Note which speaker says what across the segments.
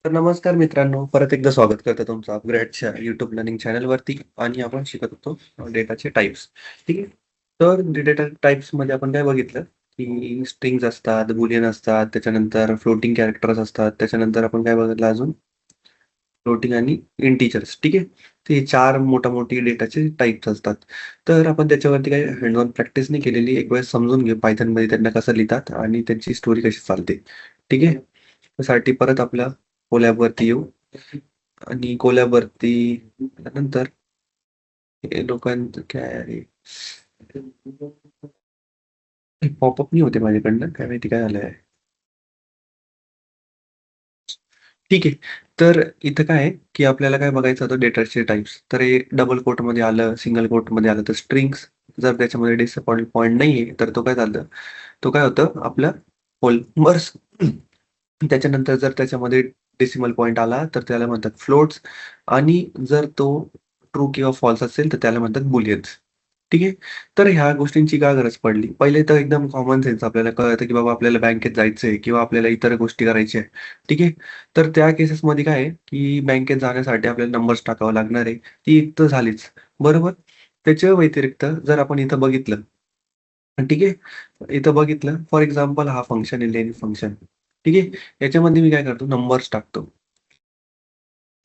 Speaker 1: तर नमस्कार मित्रांनो, परत एकदा स्वागत करतो तुमचं अपग्रेडच्या YouTube लर्निंग चॅनलवरती आणि आपण शिकत होतो डेटाचे टाइप्स. ठीक आहे. तर डेटा टाइप्समध्ये आपण काय बघितलं, की स्ट्रिंग्ज असतात, बुलियन असतात, त्याच्यानंतर फ्लोटिंग कॅरेक्टर्स असतात, त्याच्यानंतर आपण काय बघितलं अजून फ्लोटिंग आणि इंटिजर्स. ठीक आहे. ते 4 मोठी डेटाचे टाइप्स असतात. तर आपण त्याच्यावरती काही हँड ऑन प्रॅक्टिस नाही केलेली. एक वेळेस समजून घेऊ Pythonमध्ये त्यांना कसं लिहितात आणि त्यांची स्टोरी कशी चालते. ठीक आहे. त्यासाठी परत आपल्या कोलॅबवरती येऊ आणि कोलॅबवरती नंतर हे लोकांचं काय आहे पॉपअप नाही होते माझ्याकडनं. काय माहिती काय झालंय? ठीक आहे. तर इथं काय आहे, की आपल्याला काय बघायचं होतं डेटाचे टाइप्स. तर हे डबल कोटमध्ये आलं, सिंगल कोटमध्ये आलं. तर स्ट्रिंग्स जर त्याच्यामध्ये डेसिमल पॉइंट नाहीये, तर तो काय झालं, तो काय होतं आपला होल नंबर्स. त्याच्यानंतर जर त्याच्यामध्ये डेसिमल पॉइंट आला, तर त्याला म्हणतात फ्लोट्स आणि जर तो ट्रू किंवा फॉल्स असेल, तर त्याला म्हणतात बुलियन्स. ठीक आहे. तर ह्या गोष्टींची का गरज पडली? पहिले तर एकदम कॉमन सेन्स आपल्याला कळतं, की बाबा आपल्याला बँकेत जायचंय किंवा आपल्याला इतर गोष्टी करायच्या आहे. ठीक आहे. तर त्या केसेसमध्ये काय आहे, की बँकेत जाण्यासाठी आपल्याला नंबर्स टाकावा लागणार आहे. ती एक तर झालीच. बरोबर? त्याच्या व्यतिरिक्त जर आपण इथं बघितलं, ठीक आहे. इथं बघितलं फॉर एक्झाम्पल हा फंक्शन आहे लेन फंक्शन. ठीक आहे. याच्यामध्ये मी काय करतो नंबर्स टाकतो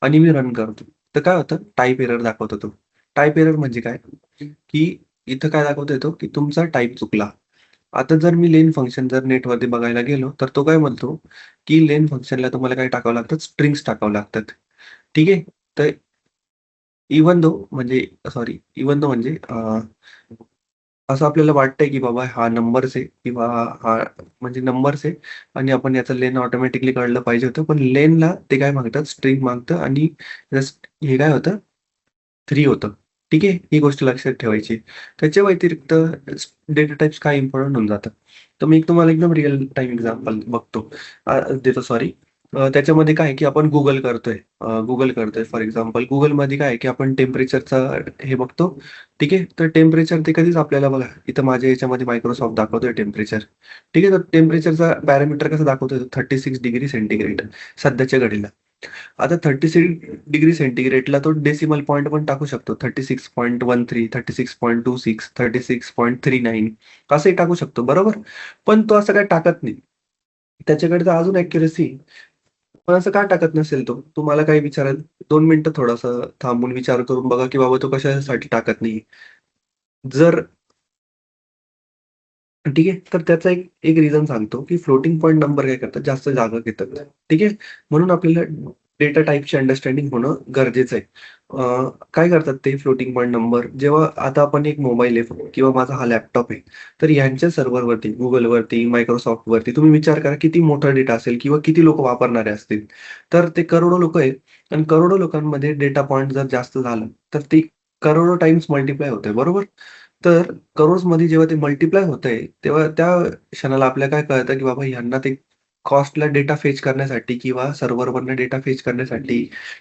Speaker 1: आणि मी रन करतो. तर काय होतं टाइप एरर दाखवतो तो. टाइप एरर म्हणजे काय? की इथं काय दाखवता येतो, की तुमचा टाइप चुकला. आता जर मी लेन फंक्शन जर नेटवरती बघायला गेलो, तर तो काय म्हणतो, की लेन फंक्शनला तुम्हाला काय टाकावं लागतात, स्ट्रिंग्स टाकावं लागतात. ठीक आहे. तर इव्हन दो म्हणजे सॉरी इव्हन दो म्हणजे असं आपल्याला वाटतंय, की बाबा हा नंबर्स आहे किंवा हा म्हणजे नंबर्स आहे आणि आपण याचं लेन ऑटोमॅटिकली कळलं पाहिजे होतं. पण लेनला ते काय मागतात, स्ट्रिंग मागतं आणि जस्ट हे काय होतं 3 होतं. ठीक आहे. ही गोष्ट लक्षात ठेवायची. त्याच्या व्यतिरिक्त डेटा टाइप्स काय इम्पोर्टंट होऊन जातात. तर मी एक तुम्हाला एकदम रिअल टाईम एक्झाम्पल बघतो देतो सॉरी. त्याच्यामध्ये काय आहे, की आपण Google करतोय फॉर एक्झाम्पल Googleमध्ये काय आहे, की आपण टेम्परेचरचं हे बघतो. ठीक आहे. तर टेम्परेचर ते कधीच आपल्याला बघा, इथं माझ्या याच्यामध्ये Microsoft दाखवतोय टेम्परेचर. ठीक आहे. तर टेम्परेचरचा पॅरामीटर कसं दाखवतोय 36 डिग्री सेंटिग्रेड सध्याच्या घडीला. आता 36 डिग्री सेंटिग्रेडला तो डेसिमल पॉइंट पण टाकू शकतो. 36.13, 36.26, 36.39 असंही टाकू शकतो, बरोबर? पण तो असं काही टाकत नाही. त्याच्याकडे तर अजून ॲक्युरसी पण असं का टाकत नसेल तो? तुम्हाला काही विचारेल, 2 मिनिटं थोडंसं थांबून विचार करून बघा, की बाबा तो कशासाठी टाकत नाही. जर ठीक आहे. तर त्याचा एक एक रिझन सांगतो, की फ्लोटिंग पॉइंट नंबर काय करतात, जास्त जागा घेतात. ठीक आहे. म्हणून आपल्याला डेटा टाइपची अंडरस्टँडिंग होणं गरजेचं आहे. काय करतात ते फ्लोटिंग पॉइंट नंबर जेव्हा आता आपण एक मोबाईल आहे किंवा माझा हा लॅपटॉप आहे. तर ह्यांच्या सर्व्हरवरती, Googleवरती, Microsoftवरती तुम्ही विचार करा किती मोठा डेटा असेल किंवा किती लोकं वापरणारे असतील. तर ते करोडो लोकं आहेत आणि करोडो लोकांमध्ये डेटा पॉइंट जर जास्त झालं, तर ते करोडो टाइम्स मल्टिप्लाय होतंय, बरोबर? तर करोड्समध्ये जेव्हा ते मल्टिप्लाय होतंय, तेव्हा त्या क्षणाला आपल्याला काय कळतं, की बाबा ह्यांना ते कॉस्टला डेटा फेच करण्यासाठी किंवा सर्व्हरवरनं डेटा फेच करण्यासाठी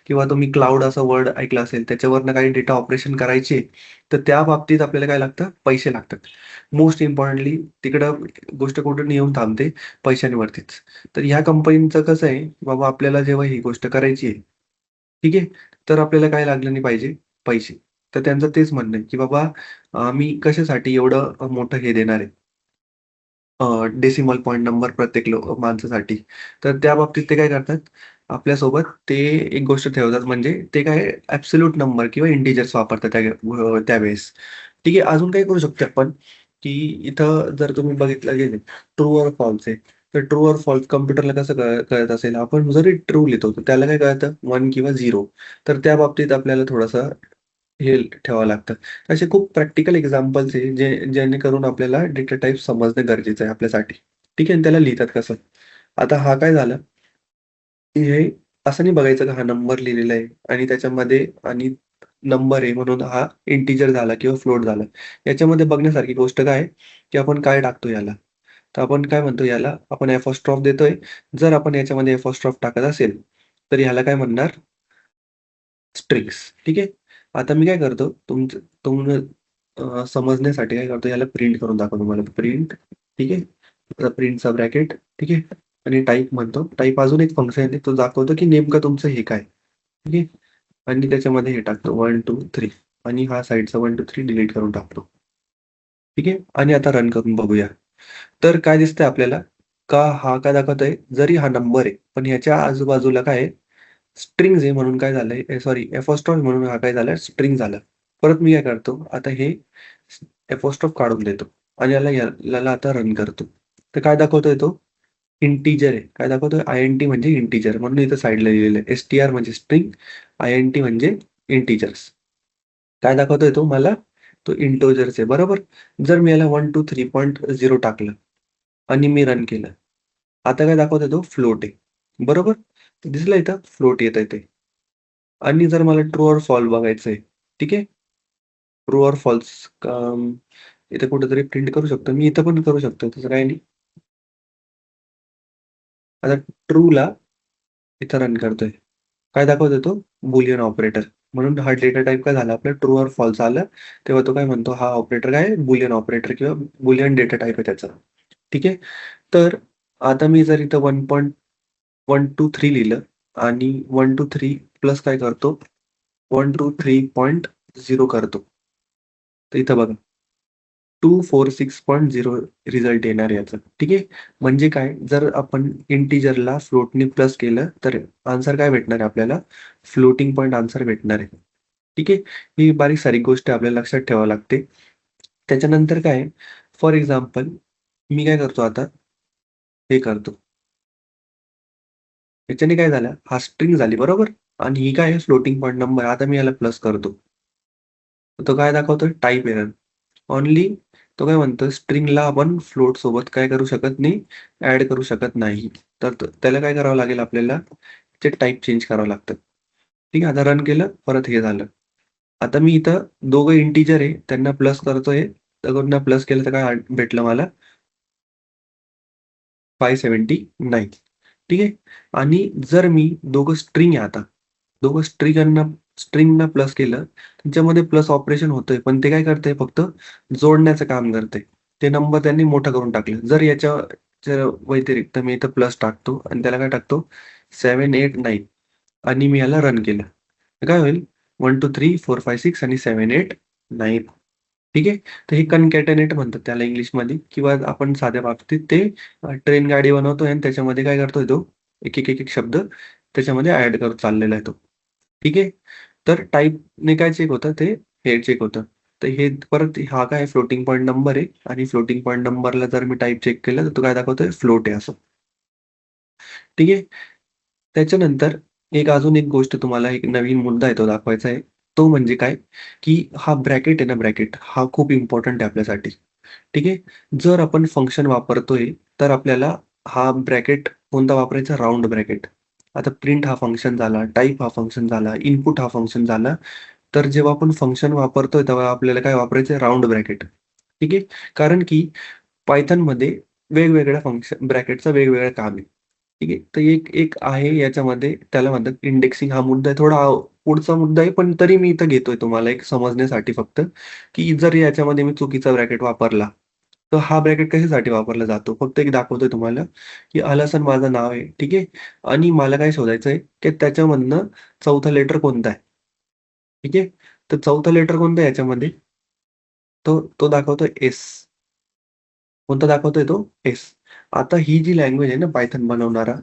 Speaker 1: किंवा तुम्ही क्लाउड असा वर्ड ऐकला असेल, त्याच्यावरनं काही डेटा ऑपरेशन करायचे, तर त्या बाबतीत आपल्याला काय लागतं? पैसे लागतात. मोस्ट इम्पोर्टंटली तिकडं गोष्ट कुठून येऊन थांबते? पैशांवरतीच. तर ह्या कंपनीचं कसं आहे, की बाबा आपल्याला जेव्हा ही गोष्ट करायची आहे, ठीक आहे? तर आपल्याला काय लागलं नाही पाहिजे? पैसे. तर त्यांचं तेच म्हणणं आहे, की बाबा मी कशासाठी एवढं मोठं हे देणार आहे डेसिमल पॉइंट नंबर प्रत्येक माणसासाठी. तर त्या बाबतीत ते काय करतात, आपल्यासोबत ते एक गोष्ट ठेवतात म्हणजे ते काय ॲब्सोल्यूट नंबर किंवा इंटिजर्स वापरतात त्यावेळेस. ठीक आहे. अजून काय करू शकतो आपण, की इथं जर तुम्ही बघितलं गेले ट्रू और फॉल्स आहे. तर ट्रू और फॉल्स कॉम्प्युटरला कसं कळत असेल, आपण जरी ट्रू लिहितो, तर त्याला काय कळतं 1 किंवा 0. तर त्या बाबतीत आपल्याला थोडंसं हे ठेवावं लागतं. असे खूप प्रॅक्टिकल एक्झाम्पल्स आहे, जेणेकरून आपल्याला डेटा टाइप समजणं गरजेचं आहे आपल्यासाठी. ठीक आहे. आणि त्याला लिहितात कसं? आता हा काय झालं, की हे असं नाही बघायचं का हा नंबर लिहिलेला आहे आणि त्याच्यामध्ये आणि नंबर आहे म्हणून हा इंटिजर झाला किंवा फ्लोट झाला. याच्यामध्ये बघण्यासारखी गोष्ट काय आहे, की आपण काय टाकतो याला? तर आपण काय म्हणतो याला आपण एपोस्ट्रोफ देतोय. जर आपण याच्यामध्ये एपोस्ट्रोफ टाकत असेल, तर ह्याला काय म्हणणार? स्ट्रिंग्स. ठीक आहे. आता मी काय करतो समजण्यासाठी काय करतो याला प्रिंट करून दाखवतो तुम्हाला. प्रिंट ठीक आहे. आता प्रिंटचा ब्रॅकेट ठीक आहे. आणि टाइप म्हणतो. टाइप अजून एक फंक्शन आहे, तो दाखवतो की नेमकं तुमचं हे काय, ठीक आहे. आणि त्याच्यामध्ये हे टाकतो 1, 2, 3 आणि हा साइडचा 1, 2, 3 डिलीट करून टाकतो. ठीक आहे. आणि आता रन करून बघूया. तर काय दिसतंय आपल्याला, का हा काय दाखवतोय, जरी हा नंबर आहे, पण ह्याच्या आजूबाजूला काय आहे, स्ट्रिंग्ज आहे म्हणून काय झालंय, सॉरी एपोस्ट्रोफ म्हणून हा काय झालं, स्ट्रिंग झालं. परत मी काय करतो, आता हे एपोस्ट्रोफ काढून देतो आणि याला आता रन करतो. तर काय दाखवतोय तो? इंटिजर आहे. काय दाखवतोय? INT म्हणजे इंटिजर म्हणून इथं साइडला लिहिलेलं आहे. STR म्हणजे स्ट्रिंग, INT म्हणजे इंटिजर्स. काय दाखवतोय तो मला? तो इंटिजर्स आहे, बरोबर? जर मी याला 1, 2, 3.0 टाकलं आणि मी रन केलं. आता काय दाखवतोय तो? फ्लोट आहे. बरोबर? दिसलं इथं फ्लोट येतंय ते. आणि जर मला ट्रू ओर फॉल्स बघायचंय, ठीक आहे? ट्रू ओर फॉल्स इथे कुठेतरी प्रिंट करू शकतो. मी इथं पण करू शकतो. तसं काही नाही. आता ट्रूला इथं रन करतोय. काय दाखवतोय तो? Boolean operator. म्हणून हा डेटा टाइप काय झाला आपला ट्रू ओर फॉल्स आलं. तेव्हा तो काय म्हणतो हा ऑपरेटर काय आहे? बुलियन ऑपरेटर किंवा बुलियन डेटा टाइप आहे त्याचा. ठीक आहे. तर आता मी जर इथं 1.123 लिहिलं आणि 123 प्लस काय करतो 123.0 करतो. तर इथं बघा 246.0 रिझल्ट येणार याचा. ठीक आहे. म्हणजे काय, जर आपण इंटिजरला फ्लोटने प्लस केलं तर आन्सर काय भेटणार आहे आपल्याला? फ्लोटिंग पॉइंट आन्सर भेटणार आहे. ठीक आहे. ही बारीक सारीक गोष्ट आपल्याला लक्षात ठेवावी लागते. त्याच्यानंतर काय, फॉर एक्झाम्पल मी काय करतो आता, हे करतो. याच्याने काय झालं, हा स्ट्रिंग झाली बरोबर? आणि ही काय आहे फ्लोटिंग पॉइंट नंबर. आता मी याला प्लस करतो. तर तो काय दाखवतोय? Type error. ओन्ली तो काय म्हणतो स्ट्रिंगला आपण फ्लोट सोबत काय करू शकत नाही, ॲड करू शकत नाही. तर त्याला काय करावं लागेल आपल्याला? ते टाइप चेंज करावं लागतं. ठीक आहे. आता रन केलं, परत हे झालं. आता मी इथं दोघं इंटिजर आहे, त्यांना प्लस करतोय. दोघांना प्लस केलं तर काय भेटलं मला? 579. ठीक आहे. आणि जर मी दोघं स्ट्रिंग आहे आता. दोघं स्ट्रिंगना प्लस केलं, त्यांच्यामध्ये प्लस ऑपरेशन होतंय, पण ते काय करतंय फक्त जोडण्याचं काम करतंय. ते नंबर त्यांनी मोठा करून टाकले. जर याच्या व्यतिरिक्त मी इथं प्लस टाकतो आणि त्याला काय टाकतो 789 आणि मी याला रन केलं. तर काय होईल 1, 2, 3, 4, 5, 6 आणि 7, 8, 9. ठीक आहे. तर हे कन्कॅटेनेट म्हणतात त्याला इंग्लिशमध्ये किंवा आपण साध्या बाबतीत ते ट्रेन गाडी बनवतोय आणि त्याच्यामध्ये काय करतोय तो एक शब्द त्याच्यामध्ये ॲड करत चाललेला आहे तो. ठीक आहे. तर टाइपने काय चेक होतं ते हे चेक होतं. तर हे परत हा काय फ्लोटिंग पॉइंट नंबर आहे आणि फ्लोटिंग पॉइंट नंबरला जर मी टाइप चेक केलं तर तो काय दाखवतोय फ्लोट आहे असं. ठीक आहे. त्याच्यानंतर अजून एक गोष्ट तुम्हाला एक नवीन मुद्दा आहे तो दाखवायचा आहे. तो म्हणजे काय, की हा ब्रॅकेट आहे ना ब्रॅकेट हा खूप इम्पोर्टंट आहे आपल्यासाठी. ठीक आहे. जर आपण फंक्शन वापरतोय, तर आपल्याला हा ब्रॅकेट कोणता वापरायचा? Round bracket. आता प्रिंट हा फंक्शन झाला, टाइप हा फंक्शन झाला, इनपुट हा फंक्शन झाला. तर जेव्हा आपण फंक्शन वापरतोय, तेव्हा आपल्याला काय वापरायचं राउंड ब्रॅकेट. ठीक आहे. कारण की Pythonमध्ये वेगवेगळ्या फंक्शन ब्रॅकेटचं वेगवेगळं काम आहे. ठीक आहे. तर एक एक आहे याच्यामध्ये त्याला म्हणतात इंडेक्सिंग हा मुद्दा आहे थोडा पुढचा मुद्दा आहे, पण तरी मी इथं घेतोय तुम्हाला एक समजण्यासाठी फक्त, की जर याच्यामध्ये मी चुकीचा ब्रॅकेट वापरला, तर हा ब्रॅकेट कशासाठी वापरला जातो? फक्त एक दाखवतोय तुम्हाला, की अलहसन माझं नाव आहे. ठीक आहे. आणि मला काय शोधायचंय, की त्याच्यामधनं चौथा लेटर कोणता आहे? ठीक आहे. तर चौथा लेटर कोणता आहे याच्यामध्ये? तो दाखवतोय एस. कोणता दाखवतोय तो? येस. आता ही जी लँग्वेज आहे ना Python बनवणारा,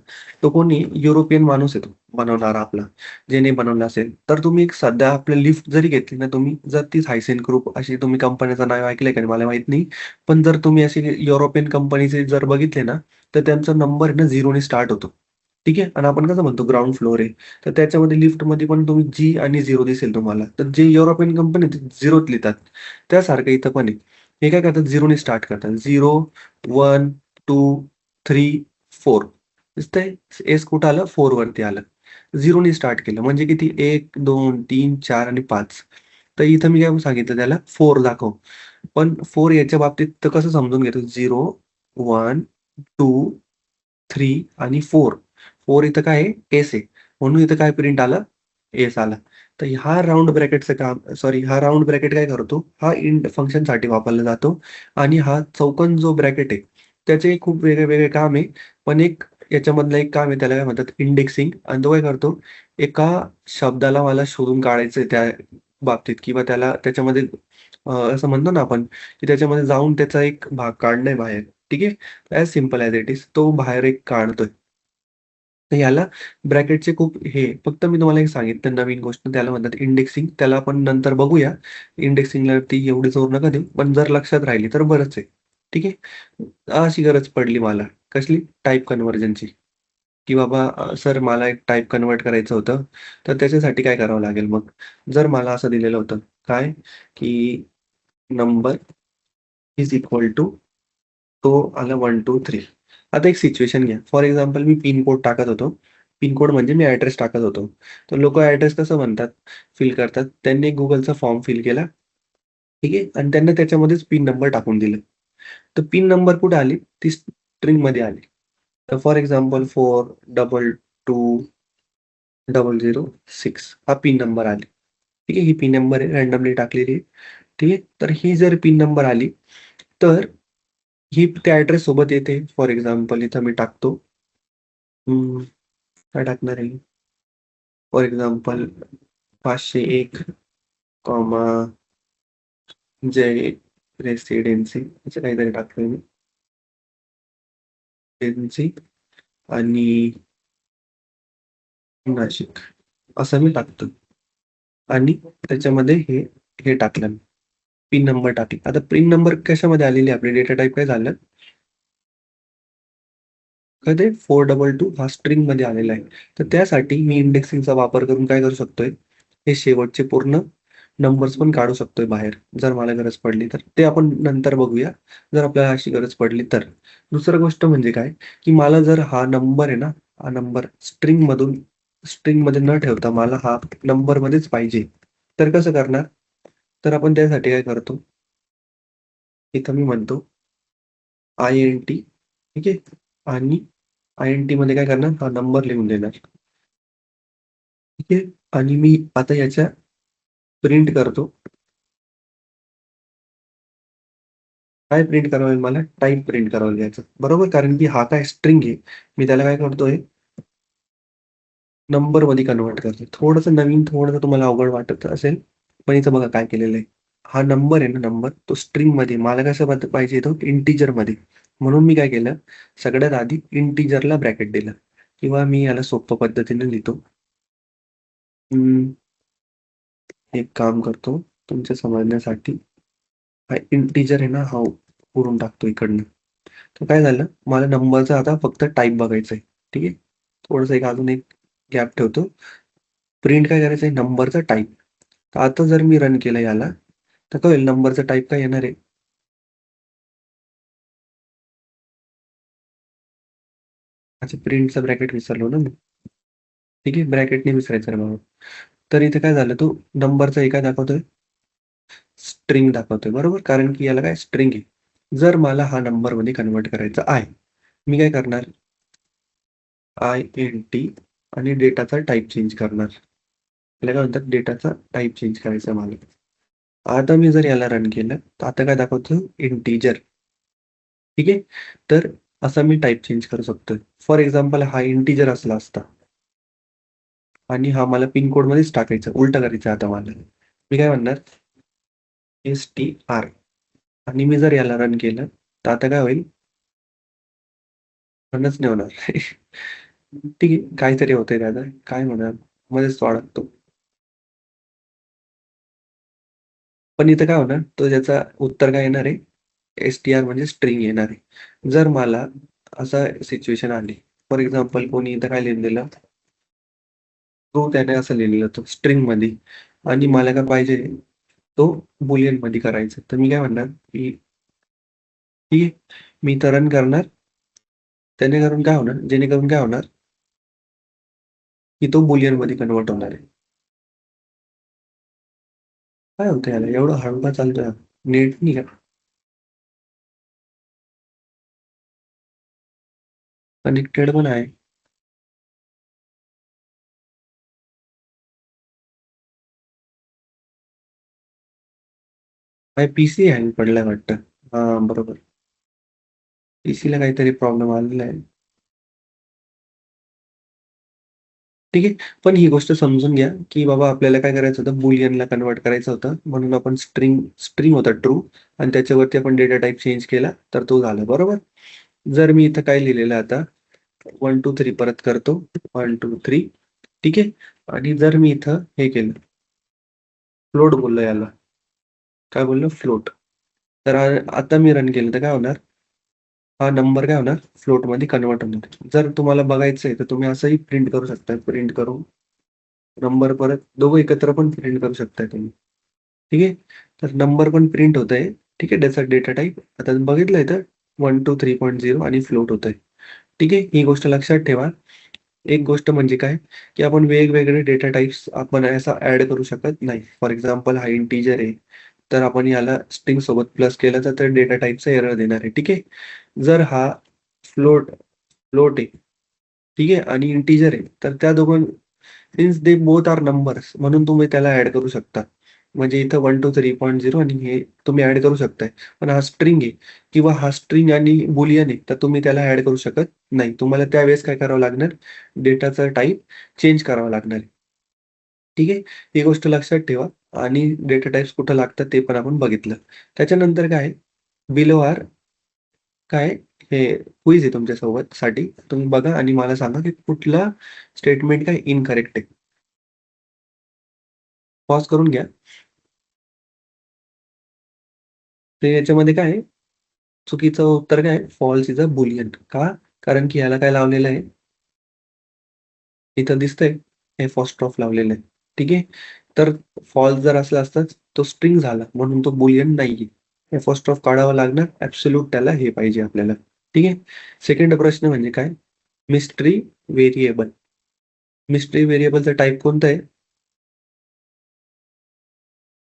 Speaker 1: तो कोणी युरोपियन माणूस आहे तो बनवणारा आपला. ज्याने बनवला असेल. तर तुम्ही एक सध्या आपलं लिफ्ट जरी घेतली ना तुम्ही, जर ती हायसेन ग्रुप अशी तुम्ही कंपनीचं नाव ऐकलंय का नाही मला माहीत नाही. पण जर तुम्ही असे युरोपियन कंपनीचे जर बघितले ना, तर त्यांचा नंबर आहे ना 0 ने स्टार्ट होतो. ठीक आहे. आणि आपण कसं म्हणतो ग्राउंड फ्लोर आहे. तर त्याच्यामध्ये लिफ्टमध्ये पण तुम्ही जी आणि 0 दिसेल तुम्हाला. तर जे युरोपियन कंपनी आहे, ते 0 लिहितात. त्यासारखं इथं पण आहे. हे काय करतात 0 ने स्टार्ट करतात. 0, 1, 2, 3, 4 दिसतंय? एस कुठं आलं? 4 वरती आलं. 0 ने स्टार्ट केलं म्हणजे किती? 1, 2, 3, 4 आणि 5. तर इथं मी काय सांगितलं त्याला 4 दाखव. पण 4 याच्या बाबतीत तर कसं समजून घेतो 0, 1, 2, 3 आणि 4. 4 इथं काय आहे? एस आहे. म्हणून इथं काय प्रिंट आलं? एस आला. तर हा राउंड ब्रॅकेटचं काम सॉरी हा राउंड ब्रॅकेट काय करतो? हा इंट फंक्शनसाठी वापरला जातो आणि हा चौकोन जो ब्रॅकेट आहे, त्याचे खूप वेगळे-वेगळे काम आहे. पण एक याच्यामधलं एक काम आहे त्याला काय म्हणतात इंडेक्सिंग आणि तो काय करतो, एका शब्दाला मला शोधून काढायचंय त्या बाबतीत किंवा त्याला त्याच्यामध्ये असं म्हणतो ना आपण, की त्याच्यामध्ये जाऊन त्याचा एक भाग काढणं बाहेर. ठीक आहे. As simple as it is तो बाहेर एक काढतोय. तर ह्याला ब्रॅकेटचे खूप हे फक्त मी तुम्हाला एक सांगितलं नवीन गोष्ट त्याला म्हणतात इंडेक्सिंग. त्याला आपण नंतर बघूया. इंडेक्सिंगवरती एवढी जोर नका देऊ. पण जर लक्षात राहिली तर बरंच आहे. ठीक आहे. अशी गरज पडली मला. कसली? टाइप कन्व्हर्जनची. की बाबा सर मला एक टाइप कन्व्हर्ट करायचं होतं. तर त्याच्यासाठी काय करावं लागेल मग? जर मला असं दिलेलं होतं, काय? की नंबर इज इक्वल टू तो आला 1, 2, 3. आता एक सिच्युएशन घ्या. For example me pin code टाकत होतो. पिन कोड म्हणजे मी ॲड्रेस टाकत होतो. तर लोकं ॲड्रेस कसं म्हणतात, फिल करतात. त्यांनी Googleचा फॉर्म फिल केला, ठीक आहे. आणि त्यांना त्याच्यामध्येच पिन नंबर टाकून दिलं. तर पिन नंबर कुठे आली? ती स्ट्रिंगमध्ये आली. तर फॉर एक्झाम्पल 4220006 हा पिन नंबर आली. ठीक आहे. ही पिन नंबर आहे रँडमली टाकलेली आहे. ठीक आहे. तर ही जर पिन नंबर आली, तर ही त्या ॲड्रेस सोबत येते. फॉर एक्झाम्पल इथं मी टाकतो. हं, काय टाकणार आहे? For example 501 comma Jay residency असं काहीतरी टाकतोय मी. रेसिडेन्सी आणि नाशिक असं मी टाकतो आणि त्याच्यामध्ये हे टाकलं मी. पिन नंबर टाकला. आता पिन नंबर कशामध्ये आलेली आपली डेटा टाइप काय झालं? काय ते 422 हा स्ट्रिंगमध्ये आलेला आहे. तर त्यासाठी मी इंडेक्सिंगचा वापर करून काय करू शकतोय, हे शेवटचे पूर्ण नंबर्स पण काढू शकतोय बाहेर, जर मला गरज पडली तर. ते आपण नंतर बघूया, जर आपल्याला अशी गरज पडली तर. दुसरं गोष्ट म्हणजे काय, की मला जर हा नंबर आहे ना, हा नंबर स्ट्रिंगमध्ये न ठेवता मला हा नंबरमध्येच पाहिजे. तर कसं करणार? तर आपण त्यासाठी काय करतो, इथं मी म्हणतो INT ठीक आहे आणि INTमध्ये काय करणार, हा नंबर लिहून देणार. ठीक आहे. आणि मी आता याच्या प्रिंट करतो. काय प्रिंट करावं लागेल मला? टाइप प्रिंट करावं लागेल याचं. बरोबर? कारण की हा काय स्ट्रिंग आहे. मी त्याला काय करतोय, नंबरमध्ये कन्व्हर्ट करतोय. थोडंसं नवीन, थोडंसं तुम्हाला अवघड वाटत असेल, पण इथं बघा काय केलेलं आहे. हा नंबर आहे ना नंबर, तो स्ट्रिंगमध्ये मला कसं पाहिजे तो इंटिजरमध्ये. म्हणून मी काय केलं, सगळ्यात आधी इंटिजरला ब्रॅकेट दिलं किंवा मी याला सोप्या पद्धतीने लिहितो. अं, एक काम करतो तुमच्या समजण्यासाठी. हा इंटिजर आहे ना, हा उडवून टाकतो इकडनं. तर काय झालं, मला नंबरचा आता फक्त टाइप बघायचा आहे. ठीक आहे. थोडंसं अजून एक गॅप ठेवतो. प्रिंट काय करायचं आहे नंबरचा टाइप. तर आता जर मी रन केलं याला, तर काय होईल नंबरचा टाइप काय येणार आहे? अच्छा प्रिंटचा ब्रॅकेट विसरलो ना मी. ठीक आहे. ब्रॅकेट नाही विसरायचं रे बाबा. तर इथे काय झालं तो नंबरचा हे काय दाखवतोय? स्ट्रिंग दाखवतोय बरोबर? कारण की याला काय स्ट्रिंग आहे. जर मला हा नंबरमध्ये कन्व्हर्ट करायचा आहे, मी काय करणार? INT आणि डेटाचा टाइप चेंज करणार. याला काय म्हणतात डेटाचा टाइप चेंज करायचा आहे मला. आता मी जर याला रन केलं, तर आता काय दाखवतो इंटिजर. ठीक आहे. तर असा मी टाइप चेंज करू शकतोय. फॉर एक्झाम्पल हा इंटिजर असला असता आणि हा मला पिन कोडमध्येच टाकायचं, उलटं करायचं आता मला. मी काय म्हणणार STR आणि मी जर याला रन केलं, तर आता काय होईल? रनच नाही होणार. ठीक आहे. काहीतरी होतंय त्याचं. काय म्हणणार? मध्येच तो अडकतो. पण इथं काय होणार? तो त्याचा उत्तर काय येणार आहे? STR म्हणजे स्ट्रिंग येणार आहे. जर मला असं सिच्युएशन आली, फॉर एक्झाम्पल कोणी इथं काय लिहून दिलं, तो त्याने असं लिहिलेलं होतं स्ट्रिंगमध्ये आणि मला काय पाहिजे, तो बुलियनमध्ये करायचा. तर मी काय म्हणणार, की ठीक आहे, मी इथं रन करणार. जेणेकरून काय होणार, की तो बुलियनमध्ये कन्व्हर्ट होणार आहे. काय होतं याला? एवढं हळू का चालतोय? नेट नाही का? कनेक्टेड पण आहे. काय पीसी हँग पडलाय वाटतं. हां, बरोबर. पीसीला काहीतरी प्रॉब्लेम आलेला आहे. ठीक आहे. पण ही गोष्ट समजून घ्या, की बाबा आपल्याला काय करायचं होतं, बुलियनला कन्व्हर्ट करायचं होतं. म्हणून आपण स्ट्रिंग स्ट्रिंग होता ट्रू आणि त्याच्यावरती आपण डेटा टाइप चेंज केला, तर तो झाला बरोबर. जर मी इथं काय लिहिलेलं आहे आता 1, 2, 3 परत करतो. 1, 2, 3 ठीक आहे. आणि जर मी इथं हे केलं, फ्लोट बोललो याला. काय बोललो? फ्लोट. तर आता मी रन केलं तर काय होणार? हा नंबर काय होणार? फ्लोटमध्ये कन्व्हर्ट होणार. जर तुम्हाला बघायचंय, तर तुम्ही असंही प्रिंट करू शकता. प्रिंट करून नंबर परत दोघं एकत्र पण प्रिंट करू शकताय तुम्ही. ठीक आहे. तर नंबर पण प्रिंट होतंय. ठीक आहे. त्याचा डेटा टाइप आता बघितलं इथं 1 to 3.0 आणि फ्लोट होतंय. ठीक आहे. ही गोष्ट लक्षात ठेवा. एक गोष्ट म्हणजे काय, की आपण वेगवेगळे डेटा टाइप्स आपण असा ॲड करू शकत नाही. फॉर एक्झाम्पल हा इंटिजर आहे, तर आपण याला स्ट्रिंग सोबत प्लस केलं तर ते डेटा टाइपचा एरर देणार आहे. ठीक आहे. जर हा फ्लोट फ्लोट आहे, ठीक आहे आणि इंटिजर आहे, तर त्या दोघां since they both are numbers म्हणून तुम्ही त्याला ॲड करू शकता. म्हणजे इथं 1 to 3.0 आणि हे तुम्ही ॲड करू शकताय. पण हा स्ट्रिंग आहे किंवा हा स्ट्रिंग आणि बुलियन आहे, तर तुम्ही त्याला ॲड करू शकत नाही. तुम्हाला त्यावेळेस काय करावं लागणार, डेटाचा टाइप चेंज करावा लागणार आहे. ठीक आहे. ही गोष्ट लक्षात ठेवा आणि डेटा टाइप्स कुठं लागतात ते पण आपण बघितलं. त्याच्यानंतर काय बिलो आर काय हे क्विज आहे तुमच्यासोबत साठी. तुम्ही बघा आणि मला सांगा, की कुठला स्टेटमेंट काय इनकरेक्ट आहे. पॉज करून घ्या. तर याच्यामध्ये काय आहे, चुकीचं उत्तर काय आहे? False is a Boolean. का? कारण की ह्याला काय लावलेलं आहे, इथं दिसतंय एपॉस्ट्रॉफ लावलेलं आहे. ठीक आहे. तर फॉल्स जर असला असता, तो स्ट्रिंग झाला म्हणून तो बुलियन नाहीये. एपॉस्ट्रॉफ काढावा लागणार. ॲब्सोल्यूट त्याला हे पाहिजे आपल्याला. ठीक आहे. सेकंड प्रश्न म्हणजे काय? Mystery variable. मिस्ट्री व्हेरिएबलचा टाइप कोणता आहे?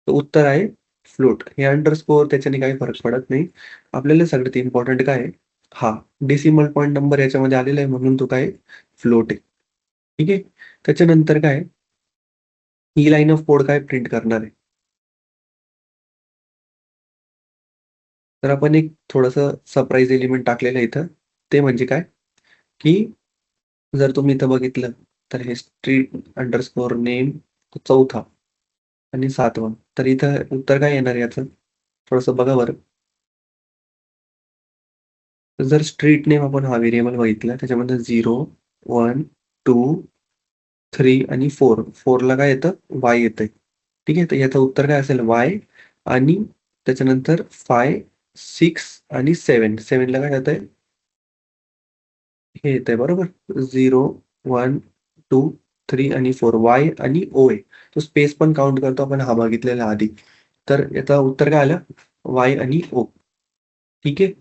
Speaker 1: तर उत्तर आहे फ्लोट. हे अंडरस्कोर त्याच्याने काही फरक पडत नाही. आपल्याला सगळ्यात इम्पोर्टंट काय आहे? हा डेसिमल पॉइंट नंबर याच्यामध्ये आलेला आहे म्हणून तो काय फ्लोट आहे. ठीक आहे. त्याच्यानंतर काय ही लाईन ऑफ कोड काय प्रिंट करणार आहे. तर आपण एक थोडंसं सरप्राईज एलिमेंट टाकलेलं आहे इथं. ते म्हणजे काय, की जर तुम्ही इथं बघितलं, तर हे स्ट्रीट अंडरस्कोर नेम चौथा आणि 7वा. तर इथं उत्तर काय येणार याचं? थोडंसं बघा बरं. तर जर स्ट्रीट नेम आपण हा व्हेरिएबल बघितला, त्याच्यामध्ये 0, 1, 2, 3 आणि 4. 4 ला काय येतं? वाय येतंय. ठीक आहे. तर याचं उत्तर काय असेल? वाय आणि त्याच्यानंतर 5, 6 आणि 7. 7 ला काय येतंय? हे येतंय बरोबर. 0, 1, 2, 3 आणि 4 वाय आणि ओ आहे. तो स्पेस पण काउंट करतो आपण हा बघितलेला आधी. तर याचं उत्तर काय आलं? वाय आणि ओ. ठीक आहे.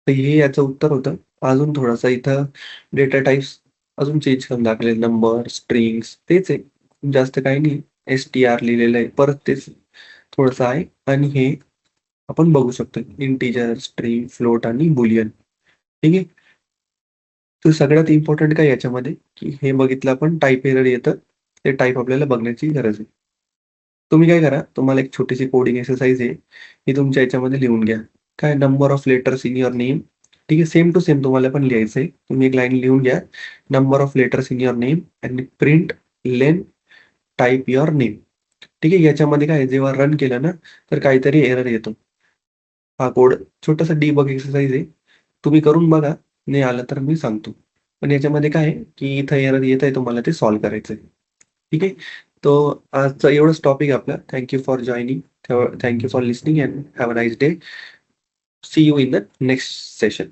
Speaker 1: तर हे याचं उत्तर होतं. अजून थोडासा इथं डेटा टाइप्स अजून चेंज करून टाकले. नंबर, स्ट्रिंग्स तेच आहे. जास्त काही नाही. एस-टी-आर लिहिलेलं आहे. परत तेच थोडंसं आहे आणि हे आपण बघू शकतो. इंटिजर, स्ट्रिंग, फ्लोट आणि बुलियन. ठीक आहे. तर सगळ्यात इम्पोर्टंट काय याच्यामध्ये, की हे बघितलं आपण टाइप एरर येतं. ते टाइप आपल्याला बघण्याची गरज आहे. तुम्ही काय करा, तुम्हाला एक छोटीशी कोडिंग एक्सरसाइज आहे. ही तुमच्या याच्यामध्ये लिहून घ्या. काय number of letters in your name. ठीक आहे. सेम टू सेम तुम्हाला पण लिहायचंय. तुम्ही एक लाईन लिहून घ्या. Number of letters in your name आणि print len type your name. ठीक आहे. याच्यामध्ये काय आहे, जेव्हा रन केलं ना, तर काहीतरी एरर येतो. हा कोड छोटासा डीबग एक्सरसाइज आहे. तुम्ही करून बघा. नाही आलं तर मी सांगतो. पण याच्यामध्ये काय आहे, की इथं एरर येतंय तुम्हाला ते सॉल्व्ह करायचंय. ठीक आहे. तो आजचा एवढंच टॉपिक आहे आपला. Thank you for joining. Thank you for listening and have a nice day. See you in the next session.